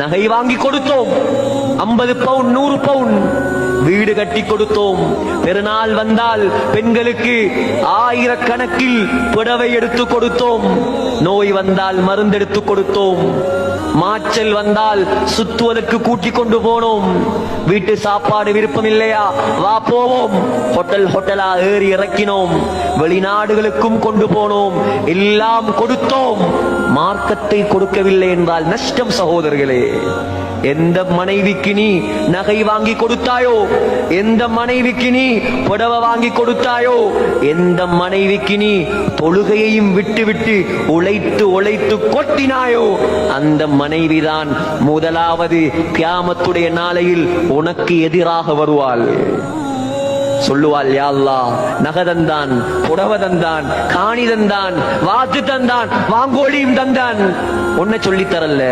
நகை வாங்கி கொடுத்தோம், 50 பவுன் 100 பவுன் வீடு கட்டி கொடுத்தோம். பெருநாள் வந்தால் பெண்களுக்கு ஆயிரக்கணக்கில் புடவை எடுத்து கொடுத்தோம். நோய் வந்தால் மருந்தெடுத்து கொடுத்தோம். மாச்சல் வந்தால் சுத்துவதற்கு கூட்டிக் கொண்டு போனோம். வீட்டு சாப்பாடு விருப்பம் இல்லையா, வா போவோம். ஹோட்டலா ஏறி இறக்கினோம். வெளிநாடுகளுக்கும் கொண்டு போனோம். எல்லாம் கொடுத்தோம். மார்க்கத்தை கொடுக்கவில்லை என்றால் நஷ்டம் சகோதரர்களே. எந்த மனைவிக்கு நீ நகை வாங்கி கொடுத்தாயோ, எந்த மனைவிக்கு நீ புடவை வாங்கி கொடுத்தாயோ, எந்த மனைவிக்கு நீ தொழுகையையும் விட்டு விட்டு உழைத்து கொட்டினாயோ, அந்த மனைவிதான் முதலாவது கியாமத்துடைய நாளையில் உனக்கு எதிராக வருவாள். சொல்லுவாள், யா அல்லாஹ், நகை தந்தான், புடவை தந்தான், காணி தந்தான், வாத்து தந்தான், வாங்கோழியும் தந்தான், உன்னை சொல்லித்தரல.